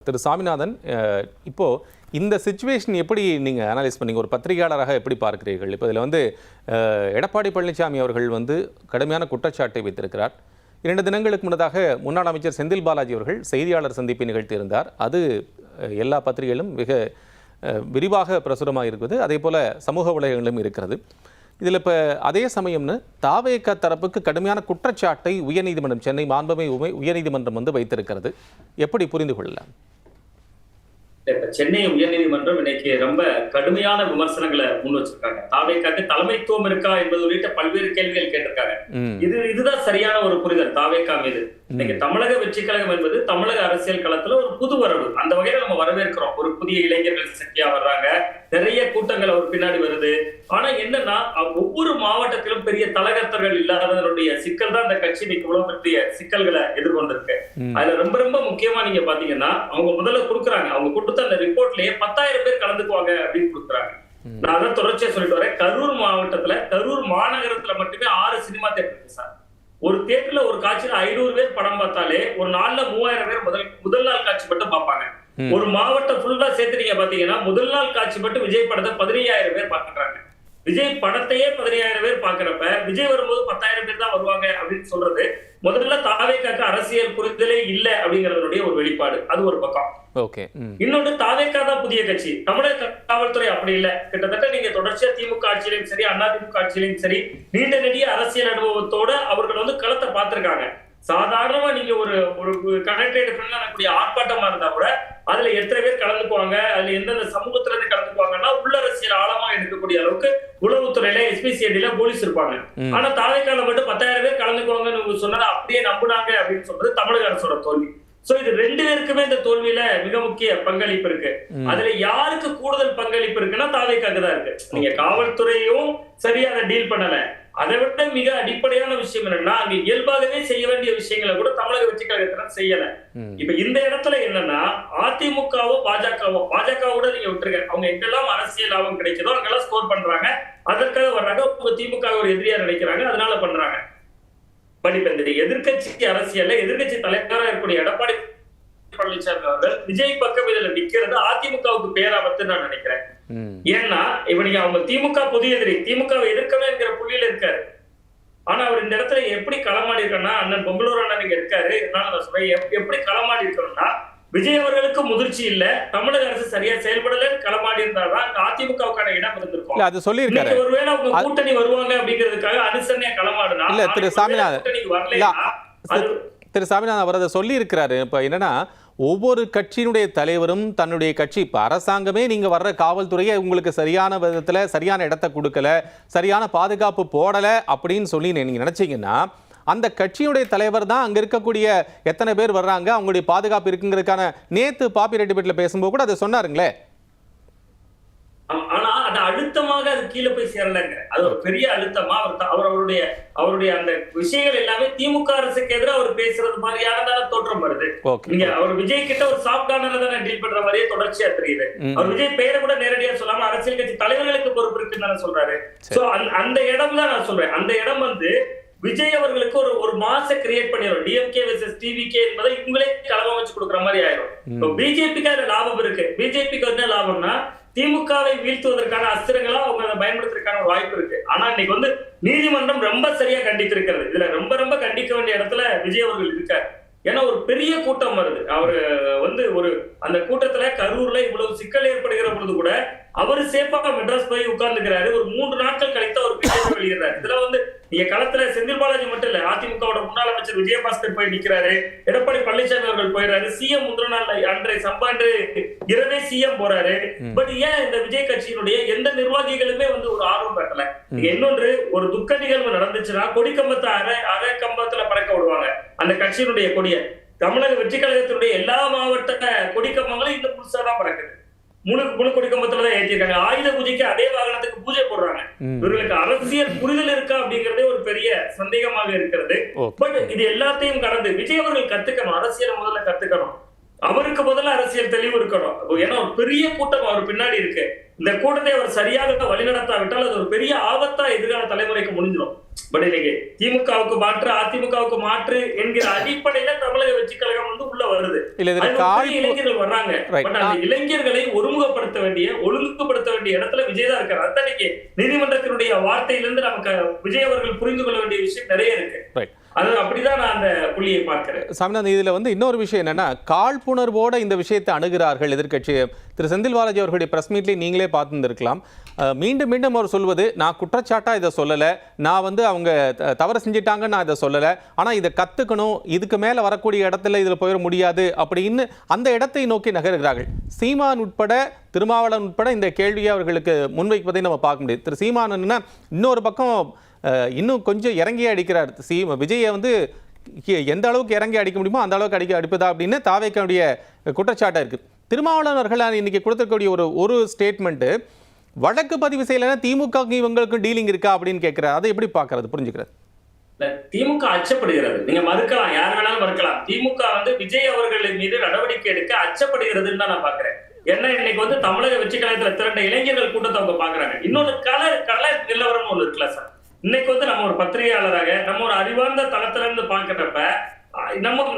திரு சாமிநாதன், இப்போ இந்த சிச்சுவேஷன் எப்படி நீங்கள் அனலைஸ் பண்ணீங்க? ஒரு பத்திரிகையாளராக எப்படி பார்க்கிறீர்கள்? இப்போ இதில் எடப்பாடி பழனிசாமி அவர்கள் கடுமையான குற்றச்சாட்டை வைத்திருக்கிறார். 2 தினங்களுக்கு முன்னதாக முன்னாள் அமைச்சர் செந்தில் பாலாஜி அவர்கள் செய்தியாளர் சந்திப்பை நிகழ்த்தியிருந்தார். அது எல்லா பத்திரிகைகளும் மிக விரிவாக பிரசுரமாக இருக்குது. அதே போல் சமூக வலைகளிலும் இருக்கிறது. இதில் இப்போ அதே சமயம்னு தாவேக தரப்புக்கு கடுமையான குற்றச்சாட்டை உயர்நீதிமன்றம், சென்னை மாண்புமிகு உயர்நீதிமன்றம் வைத்திருக்கிறது. எப்படி புரிந்து கொள்ளலாம்? சென்னை உயர்நீதிமன்றம் இன்னைக்கு ரொம்ப கடுமையான விமர்சனங்களை முன் வச்சிருக்காங்க. தாவேகாக்கு தலைமைத்துவம் இருக்கா என்பது உள்ளிட்ட பல்வேறு கேள்விகள் கேட்டிருக்காங்க. இதுதான் சரியான ஒரு புரிதல் தாவேகா மீது. இன்னைக்கு தமிழக வெற்றி கழகம் என்பது தமிழக அரசியல் களத்துல ஒரு புது வரவு. அந்த வகையில நம்ம வரவேற்கிறோம். ஒரு புதிய இளைஞர்கள் சக்தியா வர்றாங்க, நிறைய கூட்டங்கள் அவர் பின்னாடி வருது. ஆனா என்னன்னா, ஒவ்வொரு மாவட்டத்திலும் பெரிய தலகர்த்தர்கள் இல்லாதவருடைய சிக்கல் தான் இந்த கட்சி இன்னைக்கு இவ்வளவு பெரிய சிக்கல்களை எதிர்கொண்டிருக்கு. அதுல ரொம்ப ரொம்ப முக்கியமா நீங்க பாத்தீங்கன்னா, அவங்க முதல்ல கொடுக்குறாங்க, அவங்க கொடுத்த அந்த ரிப்போர்ட்லயே 10,000 பேர் கலந்துக்குவாங்க அப்படின்னு கொடுக்குறாங்க. நான் அதான் தொடர்ச்சியா சொல்லிட்டு வரேன். கரூர் மாவட்டத்துல, கரூர் மாநகரத்துல மட்டுமே 6 சினிமா தியேட்டர் இருக்கு சார். ஒரு தியேட்டர்ல ஒரு காட்சியில 500 பேர் படம் பார்த்தாலே ஒரு நாள்ல 3000 பேர் முதல் நாள் காட்சி மட்டும் பார்ப்பாங்க. ஒரு மாவட்டம் ஃபுல்லா சேர்த்து நீங்க பாத்தீங்கன்னா முதல் நாள் காட்சி மட்டும் விஜய் படத்தை 15,000 பேர் பார்க்கறாங்க. விஜய் படத்தையே 15,000 பேர் பாக்குறப்ப விஜய் வரும்போது 10,000 பேர் தான் வருவாங்க அப்படின்னு சொல்றது முதல்ல தாவேகாக்கு அரசியல் புரிதலே இல்ல அப்படிங்கறதுடைய ஒரு வெளிப்பாடு. அது ஒரு பக்கம். இன்னொன்று, தாவேகா தான் புதிய கட்சி. தமிழக காவல்துறை அப்படி இல்ல. கிட்டத்தட்ட நீங்க தொடர்ச்சியா திமுக ஆட்சியிலும் சரி, அதிமுக ஆட்சியிலும் சரி, நீண்ட நெடிய அரசியல் அனுபவத்தோட அவர்கள் களத்தை பார்த்திருக்காங்க. சாதாரணமா நீங்க ஒரு கனெக்டட் ஆர்ப்பாட்டமா இருந்தா கூட அதுல எத்தனை பேர் கலந்துக்குவாங்க, அதுல எந்தெந்த சமூகத்துல இருந்து கலந்துக்குவாங்கன்னா உள்ள அரசியல் ஆழமா எடுக்கக்கூடிய அளவுக்கு உளவுத்துறையில, எஸ்பிசிஐடில போலீஸ் இருப்பாங்க. ஆனா தாவேகால மட்டும் 10,000 பேர் கலந்துக்குவாங்கன்னு சொன்னதை அப்படியே நம்புனாங்க அப்படின்னு சொல்றது தமிழக அரசோட தோல்வி. சோ இது 2 பேருக்குமே இந்த தோல்வியில மிக முக்கிய பங்களிப்பு இருக்கு. அதுல யாருக்கு கூடுதல் பங்களிப்பு இருக்குன்னா தாவேகாக்கு தான் இருக்கு. நீங்க காவல்துறையும் சரியா அதை டீல் பண்ணல. அதை விட மிக அடிப்படையான விஷயம் என்னன்னா, அங்க இயல்பாகவே செய்ய வேண்டிய விஷயங்களை கூட தமிழக வெற்றி கழகத்தினர் செய்யல. இப்ப இந்த இடத்துல என்னன்னா, அதிமுகவோ பாஜகவோட நீங்க விட்டுருங்க, அவங்க எங்கெல்லாம் அரசியல் லாபம் கிடைக்குதோ அங்கெல்லாம் ஸ்கோர் பண்றாங்க, அதற்காக வர்றாங்க. உங்க திமுக ஒரு எதிரியா நினைக்கிறாங்க, அதனால பண்றாங்க. பட் இப்ப இந்த எதிர்கட்சி அரசியல்ல எதிர்கட்சி தலைவராக இருக்கக்கூடிய எடப்பாடி பழனிசாமி அவர்கள் விஜய் பக்கம் இதுல நிக்கிறது அதிமுகவுக்கு பேராபத்துன்னு நான் நினைக்கிறேன். ஏன்னா இப்ப நீங்க அவங்க திமுக புதிய எதிரி, திமுகவை எதிர்க்கவே என்கிற புள்ளியில இருக்காரு. ஆனா அவர் இந்த இடத்துல எப்படி களமாடி இருக்கணும்னா, அண்ணன் பொங்கலூர் அண்ணன் இங்க இருக்காரு, நான் சொல்றேன் எப்படி களமாடி இருக்கணும்னா, விஜய் அவர்களுக்கு முதிர்ச்சி இல்ல, தமிழக அரசு சரியா செயல்படலன்னு களமாடி இருந்தாதான் அதிமுகவுக்கான இடம் இருந்திருக்கும். அது சொல்லி இருக்காரு. ஒருவேளை அவங்க கூட்டணி வருவாங்க அப்படிங்கிறதுக்காக அனுசரணையா களமாடுனா இல்ல திரு சாமிநாதன், திரு சாமிநாதன் அவர் அதை சொல்லி இருக்கிறாரு. இப்ப என்னன்னா, ஒவ்வொரு கட்சியினுடைய தலைவரும் தன்னுடைய கட்சி, இப்போ அரசாங்கமே நீங்கள் வர்ற காவல்துறையை உங்களுக்கு சரியான விதத்தில் சரியான இடத்த கொடுக்கல, சரியான பாதுகாப்பு போடலை அப்படின்னு சொல்லி நீங்கள் நினச்சிங்கன்னா, அந்த கட்சியுடைய தலைவர் தான் அங்கே இருக்கக்கூடிய எத்தனை பேர் வர்றாங்க, அவங்களுடைய பாதுகாப்பு இருக்குங்கிறதுக்கான நேற்று பாப்பி ரெட்டிபேட்டில் பேசும்போது கூட அதை சொன்னாருங்களே. ஆனா அது அழுத்தமாக அது கீழே போய் சேரலங்க. அது ஒரு பெரிய அழுத்தமா அவருடைய அந்த விஷயங்கள் எல்லாமே திமுக அரசுக்கு எதிராக அவர் பேசுறது மாதிரியான தோற்றம் வருது. நீங்க அவர் விஜய் கிட்ட ஒரு சாஃப்ட் கார்னர்ல தானே டீல் பண்ற மாதிரியே தொடர்ச்சியா தெரியுது. அவர் விஜய் பெயரை கூட நேரடியா சொல்லாம அரசியல் கட்சி தலைவர்களுக்கு பொறுப்பு இருக்குன்னு தானே சொல்றாரு. சோ அந்த இடம் தான் நான் சொல்றேன். அந்த இடம் விஜய் அவர்களுக்கு ஒரு மாச கிரியேட் பண்ணிடும். டிஎம்கே வெர்சஸ் டிவிகே என்பதை இவங்களே களமா வச்சு கொடுக்குற மாதிரி ஆயிரும். பிஜேபிக்கு அதுல லாபம் இருக்கு. பிஜேபிக்கு என்ன லாபம்னா, திமுகவை வீழ்த்துவதற்கான அஸ்திரங்களா அவங்க அதை பயன்படுத்துறதுக்கான ஒரு வாய்ப்பு இருக்கு. ஆனா இன்னைக்கு நீதிமன்றம் ரொம்ப சரியா கண்டித்திருக்கிறது. இதுல ரொம்ப ரொம்ப கண்டிக்க வேண்டிய இடத்துல விஜய் அவர்கள் இருக்காரு. ஏன்னா ஒரு பெரிய கூட்டம் வருது. அவரு அந்த கூட்டத்துல கரூர்ல இவ்வளவு சிக்கல் ஏற்படுகிற பொழுது கூட அவரு சேஃபா மெட்ராஸ் போய் உட்கார்ந்துக்கிறாரு. ஒரு 3 நாட்கள் கழித்து அவர் வெளியிடுறாரு. இதுல நீங்க களத்துல செந்தில் பாலாஜி மட்டும் இல்ல, அதிமுகவோட முன்னாள் அமைச்சர் விஜயபாஸ்கர் போய் நிக்கிறாரு, எடப்பாடி பழனிசாமி அவர்கள் போயிடுறாரு, சிஎம் முந்தின நாள் அன்றை சம்பாண்டு இரவே சிஎம் போறாரு. பட் ஏன் இந்த விஜய் கட்சியினுடைய எந்த நிர்வாகிகளுமே ஒரு ஆர்வம் காட்டல? இன்னொன்று, ஒரு துக்க நிகழ்வு நடந்துச்சுன்னா கொடிக்கம்பத்தை அரை கம்பத்துல பறக்க விடுவாங்க. அந்த கட்சியினுடைய கொடிய தமிழக வெற்றி கழகத்தினுடைய எல்லா மாவட்ட கொடிக்கம்பங்களும் இந்த புதுசா தான் பறக்குது. முழு கொடிக்கம்பத்துலதான் ஏற்றிருக்காங்க. ஆயுத பூஜைக்கு அதே வாகனத்துக்கு பூஜை போடுறாங்க. இவர்களுக்கு அரசியல் புரிதல் இருக்கா அப்படிங்கறதே ஒரு பெரிய சந்தேகமாக இருக்கிறது. பட் இது எல்லாத்தையும் கடந்து விஜய் அவர்கள் கத்துக்கணும், அரசியல் முதல்ல கத்துக்கணும். அவருக்கு முதல்ல அரசியல் தெளிவு இருக்கணும். ஏன்னா ஒரு பெரிய கூட்டம் அவர் பின்னாடி இருக்கு. இந்த கூட்டத்தை அவர் சரியாக வழிநடத்தாவிட்டால் அது ஒரு பெரிய ஆபத்தா எதிர்கால தலைமுறைக்கு முடிஞ்சிடும். பட் இன்னைக்கு திமுகவுக்கு மாற்று, அதிமுகவுக்கு மாற்று என்கிற அடிப்படையில தமிழக வெற்றி கழகம் வந்து உள்ள வருது. இளைஞர்கள் வர்றாங்க. பட் அந்த இளைஞர்களை ஒருமுகப்படுத்த வேண்டிய, ஒழுங்குபடுத்த வேண்டிய இடத்துல விஜய் தான் இருக்காரு. அதான் இன்னைக்கு நீதிமன்றத்தினுடைய வார்த்தையிலிருந்து நமக்கு விஜய் அவர்கள் புரிந்து கொள்ள வேண்டிய விஷயம் நிறைய இருக்கு. அது அப்படிதான் நான் அந்த புள்ளியை பார்க்கிறேன். சாமிநாதன், இதுல வந்து இன்னொரு விஷயம் என்னன்னா, காழ்ப்புணர்வோட இந்த விஷயத்தை அணுகிறார்கள் எதிர்க்கட்சி. திரு செந்தில் பாலாஜி அவர்களுடைய பிரஸ் மீட்லேயே நீங்களே பார்த்துருக்கலாம். மீண்டும் மீண்டும் அவர் சொல்வது, நான் குற்றச்சாட்டா இதை சொல்லலை, நான் வந்து அவங்க தவறு செஞ்சிட்டாங்கன்னு நான் இதை சொல்லலை, ஆனால் இதை கற்றுக்கணும், இதுக்கு மேலே வரக்கூடிய இடத்துல இதில் போயிட முடியாது அப்படின்னு அந்த இடத்தை நோக்கி நகர்கிறார்கள். சீமான் உட்பட, திருமாவளவன் உட்பட இந்த கேள்வியை அவர்களுக்கு முன்வைப்பதை நம்ம பார்க்க முடியும். திரு சீமான் இன்னொரு பக்கம் இன்னும் கொஞ்சம் இறங்கி அடிக்கிறார். விஜயை வந்து எந்த அளவுக்கு இறங்கி அடிக்க முடியுமோ அந்த அளவுக்கு அடிப்பதா அப்படின்னு தாவேக்காவுடைய குற்றச்சாட்டாக இருக்குது. திருமாவளவன் அவர்கள் இன்னைக்கு கொடுத்துருக்கக்கூடிய ஒரு ஸ்டேட்மெண்ட்டு, வழக்கு பதிவு செய்யலைன்னா திமுக இவங்களுக்கு டீலிங் இருக்கா அப்படின்னு கேட்கிறார். அதை எப்படி பார்க்கறது, புரிஞ்சுக்கிறது? திமுக அச்சப்படுகிறது. நீங்க மறுக்கலாம், யார் வேணாலும் மறுக்கலாம். திமுக வந்து விஜய் அவர்களின் மீது நடவடிக்கை எடுக்க அச்சப்படுகிறதுன்னு தான் நான் பாக்குறேன். ஏன்னா இன்னைக்கு வந்து தமிழக வெற்றி கழகத்துல திரண்ட இளைஞர்கள் கூட்டத்தை அவங்க பாக்குறாங்க. இன்னொரு கல நிலவரம் ஒண்ணு இருக்குல்ல சார். இன்னைக்கு வந்து நம்ம ஒரு பத்திரிகையாளராக, நம்ம ஒரு அறிவார்ந்த தளத்துல இருந்து பாக்குறப்ப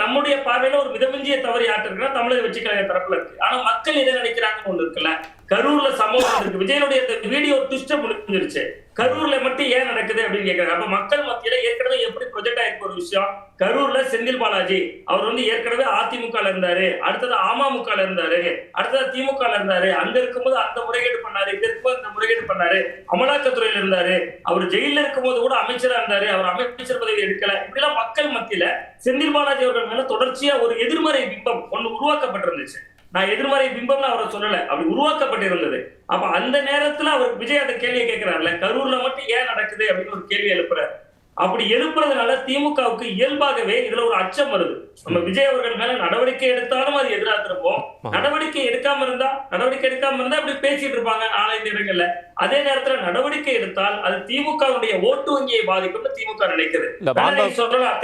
நம்முடைய பார்வையில ஒரு மிதமிஞ்சிய தவறு யாத்திருக்குன்னா தமிழக வெற்றி கழக தரப்புல இருக்கு. ஆனா மக்கள் எதை நினைக்கிறாங்கன்னு ஒண்ணு இருக்குல்ல. கரூர்ல சம்பவம் இருக்கு, விஜயனுடைய வீடியோ ட்விஸ்ட் முடிஞ்சிருச்சு, கரூர்ல மட்டும் ஏன் நடக்குது அப்படின்னு கேட்கறாங்க. அப்ப மக்கள் மத்தியில ஏற்கனவே எப்படி ப்ரொஜெக்ட் ஆயிருக்கு ஒரு விஷயம். கரூர்ல செந்தில் பாலாஜி அவர் வந்து ஏற்கனவே அதிமுக இருந்தாரு, அடுத்தது அமமுக இருந்தாரு, அடுத்தது திமுக இருந்தாரு. அங்க இருக்கும்போது அந்த முறைகேடு பண்ணாரு, இங்க இருக்கும்போது இந்த முறைகேடு பண்ணாரு, அமலாக்கத்துறையில இருந்தாரு, அவர் ஜெயில இருக்கும்போது கூட அமைச்சரா இருந்தாரு, அவர் அமைச்சர் பதவி எடுக்கல. இப்படி எல்லாம் மக்கள் மத்தியில செந்தில் பாலாஜி அவர்கள் மேல தொடர்ச்சியா ஒரு எதிர்மறை பிம்பம் ஒண்ணு உருவாக்கப்பட்டிருந்துச்சு. நான் எதிர்மறை பிம்பம்னு அவரை சொல்லல, அப்படி உருவாக்கப்பட்டிருந்தது. அப்ப அந்த நேரத்துல அவர் விஜய் அந்த கேள்வியை கேட்கிறாருல, கரூர்ல மட்டும் ஏன் நடக்குது அப்படின்னு ஒரு கேள்வி எழுப்புறாரு. அப்படி எழுப்புறதுனால திமுகவுக்கு இயல்பாகவே இதுல ஒரு அச்சம் வருது. நம்ம விஜய் அவர்கள் மேல நடவடிக்கை எடுத்தாலும் அது எதிராக திருப்போம், நடவடிக்கை எடுக்காம இருந்தா அப்படி பேசிட்டு இருப்பாங்க நாலஞ்சு இடங்கள்ல. அதே நேரத்துல நடவடிக்கை எடுத்தால் அது திமுகவுடைய ஓட்டு வங்கியை பாதிக்கும் திமுக நினைக்குது. சொல்லலாம்,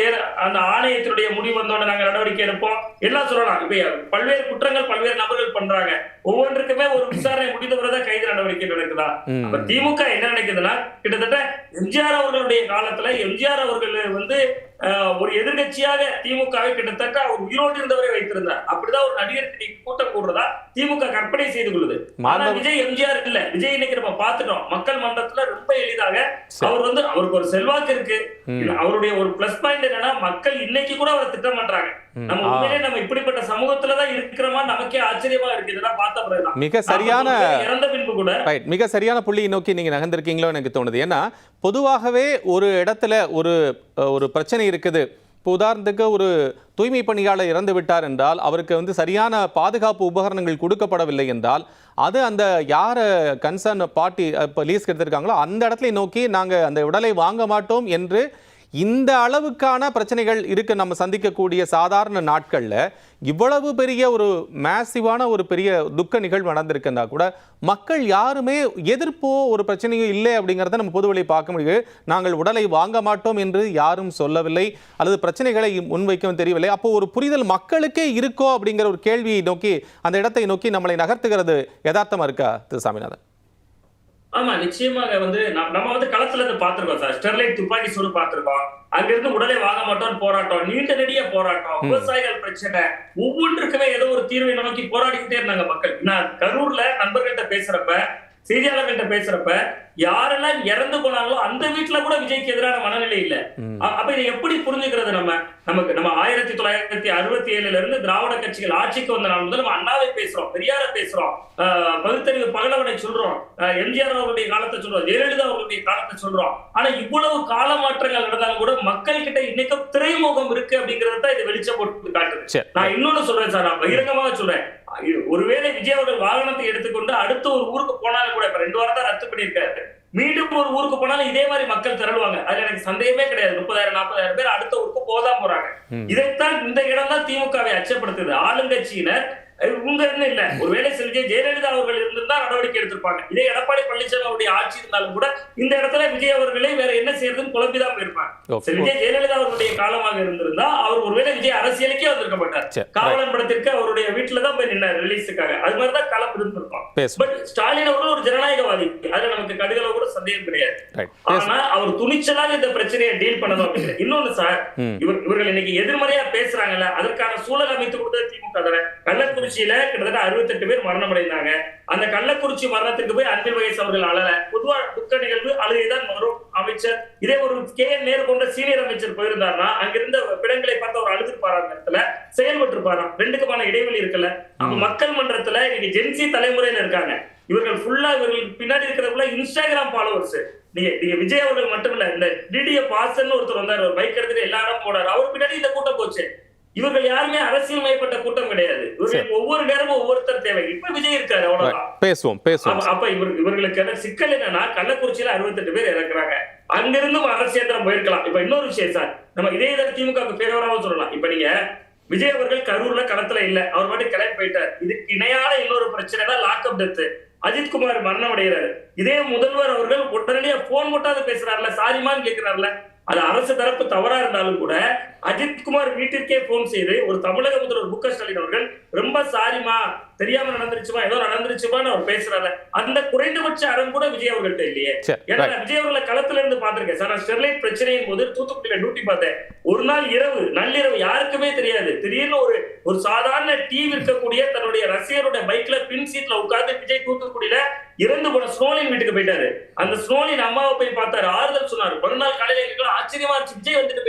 அந்த ஆணையத்தினுடைய முடிவு வந்தோட நாங்க நடவடிக்கை எடுப்போம் எல்லாம் சொல்லலாம். இப்ப பல்வேறு குற்றங்கள் பல்வேறு நபர்கள் பண்றாங்க, ஒவ்வொன்றுக்குமே ஒரு விசாரணை முடிந்தவரைதான் கைது நடவடிக்கை நடக்குதா. அப்ப திமுக என்ன நினைக்குதுன்னா, கிட்டத்தட்ட எம்ஜிஆர் அவர்களுடைய காலத்துல எம்ஜிஆர் அவர்கள் வந்து ஒரு எதிர்கட்சியாக திமுகவை கிட்டத்தட்ட அவர் உயிரோடு இருந்தவரை வைத்திருந்தார். அப்படிதான் ஒரு நடிகர் கூட்டம் கூடுறதா திமுக கற்பனை செய்து கொள்ளுது. ஆனா விஜய் எம்ஜிஆர் இல்ல. விஜய் இன்னைக்கு நம்ம பார்த்துட்டோம், மக்கள் மன்றத்துல ரொம்ப எளிதாக அவர் வந்து அவருக்கு ஒரு செல்வாக்கு இருக்கு. அவருடைய ஒரு பிளஸ் பாயிண்ட் என்னன்னா, மக்கள் இன்னைக்கு கூட அவரை திட்டம் பண்றாங்க. நம்ம உண்மையிலே நம்ம இப்படிப்பட்ட சமூகத்துலதான் இருக்கிறோமா நமக்கே ஆச்சரியமா இருக்கு. இதெல்லாம் பார்த்த பிறகுதான் மிக சரியான புள்ளியை நோக்கி நீங்க நகர்ந்திருக்கீங்களோ எனக்கு தோணுது. ஏன்னா பொதுவாகவே ஒரு இடத்துல ஒரு பிரச்சனை இருக்குது. இப்போ உதாரணத்துக்கு ஒரு தூய்மை பணியாளர் இறந்து விட்டார் என்றால், அவருக்கு வந்து சரியான பாதுகாப்பு உபகரணங்கள் கொடுக்கப்படவில்லை என்றால், அது அந்த யார் கன்சர்ன் பார்ட்டி இப்போ லீஸ்க்கு எடுத்திருக்காங்களோ அந்த இடத்துல நோக்கி நாங்கள் அந்த உடலை வாங்க மாட்டோம் என்று இந்த அளவுக்கான பிரச்சனைகள் இருக்கு. நம்ம சந்திக்கக்கூடிய சாதாரண நாட்களில் இவ்வளவு பெரிய ஒரு மேசிவான ஒரு பெரிய துக்க நிகழ்வு நடந்திருக்குன்னா கூட மக்கள் யாருமே எதிர்ப்போ ஒரு பிரச்சனையும் இல்லை அப்படிங்கிறத நம்ம பொதுவெளி பார்க்க முடியுது. நாங்கள் உடலை வாங்க மாட்டோம் என்று யாரும் சொல்லவில்லை, அல்லது பிரச்சனைகளை முன்வைக்கவும் தெரியவில்லை. அப்போ ஒரு புரிதல் மக்களுக்கே இருக்கோ அப்படிங்கிற ஒரு கேள்வியை நோக்கி, அந்த இடத்தை நோக்கி நம்மளை நகர்த்துகிறது யதார்த்தமா இருக்கா திரு சாமிநாதன்? ஆமா, நிச்சயமாக வந்து நம்ம வந்து களத்துல இருந்து பாத்துருக்கோம் சார். ஸ்டெர்லைட் துப்பாக்கி சூடு பாத்துருக்கோம், அங்கிருந்து உடலை வாங்க மாட்டோம் போராட்டம், நீண்ட நெடிய போராட்டம், விவசாயிகள் பிரச்சனை, ஒவ்வொன்றுக்குமே ஏதோ ஒரு தீர்வை நோக்கி போராடிக்கிட்டே இருந்தாங்க மக்கள். நான் கரூர்ல நண்பர்கள்ட்ட பேசுறப்ப, செய்தியாளர்கள்ட்ட பேசுறப்ப, யாரெல்லாம் இறந்து போனாங்களோ அந்த வீட்டுல கூட விஜய்க்கு எதிரான மனநிலை இல்ல. அப்ப இதை எப்படி புரிஞ்சுக்கிறது? நம்ம 1967 இருந்து திராவிட கட்சிகள் ஆட்சிக்கு வந்த நாள் முதல் நம்ம அண்ணாவை பேசுறோம், பெரியார பேசுறோம், பகுத்தறிவு பகலவனை சொல்றோம், எம்ஜிஆர் அவர்களுடைய காலத்தை சொல்றோம், ஜெயலலிதா அவர்களுடைய காலத்தை சொல்றோம். ஆனா இவ்வளவு கால மாற்றங்கள் நடந்தாலும் கூட மக்கள் கிட்ட இன்னைக்கும் திரைமுகம் இருக்கு அப்படிங்கறத இது வெளிச்சம் போட்டு காட்டுது. நான் இன்னொன்னு சொல்றேன் சார், நான் பகிரங்கமாக சொல்றேன். ஒருவேளை விஜய் அவர்கள் வாகனத்தை எடுத்துக்கொண்டு அடுத்த ஒரு ஊருக்கு போனாலும் கூட, இப்ப 2 வாரம் தான் ரத்து பண்ணியிருக்காரு, மீண்டும் ஒரு ஊருக்கு போனாலும் இதே மாதிரி மக்கள் திரளுவாங்க. அதுல எனக்கு சந்தேகமே கிடையாது. 30,000-40,000 பேர் அடுத்த ஊருக்கு போதான் போறாங்க. இதைத்தான் இந்த இடம் தான் திமுகவை அச்சப்படுத்துது. ஆளுங்கட்சியினர் உங்க இல்ல. ஒருவேளை செல்வி ஜெயலலிதா அவர்கள் இருந்திருந்தா நடவடிக்கை எடுத்திருப்பாங்க. இதே எடப்பாடி பழனிசாமி அவருடைய ஆட்சி இருந்தாலும் கூட இந்த இடத்துல விஜய் அவர்களே வேற என்ன செய்யறதுன்னு குழம்பிதான் போயிருப்பாங்க. செல்வி ஜெயலலிதா அவருடைய காலமாக இருந்திருந்தா அவர் ஒருவேளை விஜய் அரசியலுக்கே வந்திருக்க மாட்டார். காவலன் படத்திற்கு அவருடைய வீட்டுல தான் போய் நின்னார் ரிலீஸுக்காக. அது மாதிரிதான் களம் இருந்திருப்பான். பட் ஸ்டாலின் அவர்கள் ஒரு ஜனநாயகவாதி, அதுல நமக்கு கடுகளவு கூட சந்தேகம் கிடையாது. ஆனா அவர் துணிச்சலாக இந்த பிரச்சனையை டீல் பண்ணணும் அப்படிங்கிறது. இன்னொன்னு சார், இவர்கள் இன்னைக்கு எதிர்மறையா பேசுறாங்கல்ல, அதற்கான சூழல் அமைத்து கொடுத்தது திமுக தானே. கள்ளக்குறிச்சியில கிட்டத்தட்ட 68 பேர் மரணம் அடைந்தாங்க. அந்த கள்ளக்குறிச்சி மரணத்துக்கு போய் அன்பில் மகேஷ் அவர்கள் அழல. பொதுவா துக்க நிகழ்வு அழுகைதான் வரும். அமைச்சர் இதே ஒரு KN நேரு போன்ற சீனியர் அமைச்சர் போயிருந்தாருன்னா அங்கிருந்த பிடங்களை பார்த்து அவர் அழுதுருப்பாரா, அந்த இடத்துல செயல்பட்டு இருப்பாரா? ரெண்டுக்குமான இடைவெளி இருக்குல்ல. அப்ப மக்கள் மன்றத்துல இன்னைக்கு ஜென்சி தலைமுறையில இருக்காங்க. இவர்கள் ஃபுல்லா இவர்களுக்கு பின்னாடி இருக்கிறதுல இன்ஸ்டாகிராம் ஃபாலோவர்ஸ். நீங்க விஜய் அவர்கள் மட்டும் இல்ல, இந்த DDF வாசன் ஒருத்தர் வந்தார், ஒரு பைக் எடுத்துட்டு எல்லா இடம் போனார். அவர் பின்னாடி இந்த கூட்டம் போச்சு. இவர்கள் யாருமே அரசியல் மயப்பட்ட கூட்டம் கிடையாது. இவர்கள் ஒவ்வொரு நேரமும் ஒவ்வொருத்தர் தேவை. இப்ப விஜய் இருக்காரு, அவ்வளவுதான். பேசுவோம். அப்ப இவர்களுக்கு சிக்கல் என்னன்னா, கள்ளக்குறிச்சியில 68 பேர் இறக்குறாங்க. அங்கிருந்தும் அரசியந்திரம் போயிருக்கலாம். இப்ப இன்னொரு விஷயம் சார், நம்ம இதே திமுக ஃபேவராவும் சொல்லலாம். இப்ப நீங்க விஜய் அவர்கள் கரூர்ல களத்துல இல்ல, அவர் மட்டும் கிளம்பி போயிட்டார். இதுக்கு இணையான இன்னொரு பிரச்சனை தான் லாக்அப் டெத். அஜித்குமார் மரணம் அடைகிறாரு. இதே முதல்வர் அவர்கள் உடனடியா போன் போட்டாது பேசுறாருல, சாரிமான்னு கேட்கிறாருல. அது அரசு தரப்பு தவறா இருந்தாலும் கூட அஜித்குமார் வீட்டிற்கே போன் செய்து ஒரு தமிழக முதல்வர் மு.க. ஸ்டாலின் அவர்கள் ரொம்ப சாரிமா, தெரியாம நடந்துருச்சுமா, ஏதோ நடந்துருச்சுமான்னு அவர் பேசுறாரு. அந்த குறைந்தபட்ச அறம் கூட விஜய் அவர்கள்ட்ட இல்லையே. ஏன்னா விஜய் அவர்களை களத்துல இருந்து பாத்திருக்கேன் சார். நான் ஸ்டெர்லைட் பிரச்சனையின் போது தூத்துக்குடியில டியூட்டி பார்த்தேன். ஒரு நாள் இரவு நள்ளிரவு யாருக்குமே தெரியாது, திடீர்னு ஒரு சாதாரண டிவி இருக்கக்கூடிய தன்னுடைய ரசிகருடைய பைக்ல பின் சீட்ல உட்கார்ந்து விஜய் தூத்துக்குடியில இறந்து போன ஸ்னோலின் வீட்டுக்கு போயிட்டாரு. அந்த ஸ்னோலின் அம்மாவை போய் பார்த்தாரு, ஆறுதல் சொன்னாரு. மறுநாள் காலையில ஆச்சரியமா இருந்துச்சு, விஜய் வந்துட்டு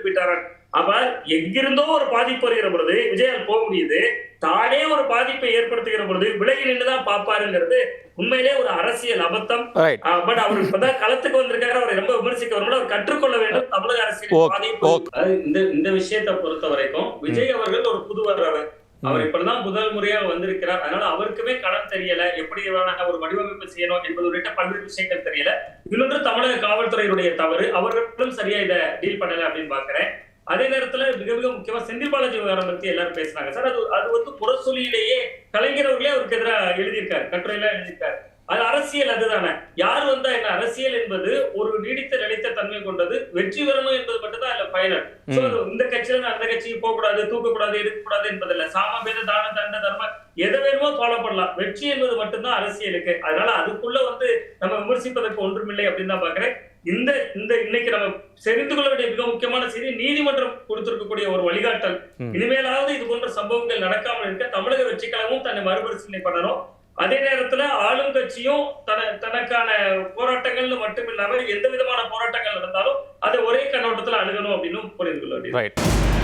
போயிட்டாரா. அப்ப எங்கிருந்தோ ஒரு பாதிப்பு வருகிற பொழுது விஜயால் போக முடியுது. தானே ஒரு பாதிப்பை ஏற்படுத்துகிற பொழுது விலகி நின்றுதான் பாப்பாருங்கிறது உண்மையிலே ஒரு அரசியல் அபத்தம். பட் அவர் இப்பதான் களத்துக்கு வந்திருக்காரு, அவரை ரொம்ப விமர்சிக்க வரும்போது அவர் கற்றுக்கொள்ள வேண்டும் தமிழக அரசியல் பாதிப்பு. இந்த விஷயத்தை பொறுத்த வரைக்கும் விஜய் அவர்கள் ஒரு புதுவர். அவர் இப்பதான் முதல் முறையா வந்திருக்கிறார். அதனால அவருக்குமே களம் தெரியல, எப்படி ஒரு வடிவமைப்பு செய்யணும் என்பது உள்ளிட்ட பல்வேறு விஷயங்கள் தெரியல. இன்னொன்று தமிழக காவல்துறையினுடைய தவறு, அவர்களும் சரியா இதை டீல் பண்ணல அப்படின்னு பாக்குறேன். அதே நேரத்துல மிக மிக முக்கியமா செந்தில் பாலாஜி விவகாரம் பத்தி எல்லாரும் பேசுறாங்க சார். அது புறச்சொலியிலேயே கலைஞர் அவர்களே அவருக்கு எதிராக எழுதியிருக்காரு, கட்டுரையெல்லாம் எழுதியிருக்காரு. அது அரசியல் அதுதானே. யார் வந்தா என்ன, அரசியல் என்பது ஒரு நீடித்த நிலைத்த தன்மை கொண்டது. வெற்றி பெறணும் என்பது மட்டும்தான் அதுல பயனர். இந்த கட்சியில அந்த கட்சிக்கு போக கூடாது, தூக்கக்கூடாது, இருக்கக்கூடாது என்பதில்ல. சாமபேத தான தண்ட தர்மம் எதை வேணுமோ ஃபாலோ பண்ணலாம். வெற்றி என்பது மட்டும்தான் அரசியலுக்கு. அதனால அதுக்குள்ள நம்ம விமர்சிப்பதற்கு ஒன்றுமில்லை அப்படின்னு தான் பாக்குறேன். இன்னைக்கு நம்ம தெரிந்து கொள்ள வேண்டிய மிக முக்கியமான செய்தி, நீதிமன்றம் கொடுத்திருக்கக்கூடிய ஒரு வழிகாட்டல். இனிமேலாவது இது போன்ற சம்பவங்கள் நடக்காமல் இருக்க தமிழக வெற்றி கழகமும் தன்னை மறுபரிசீலனை பண்ணணும். அதே நேரத்துல ஆளும் கட்சியும் தனக்கான போராட்டங்கள்னு மட்டும் இல்லாம எந்த விதமான போராட்டங்கள் நடந்தாலும் அதை ஒரே கண்ணோட்டத்துல அணுகணும் அப்படின்னு புரிந்து கொள்ள வேண்டியது.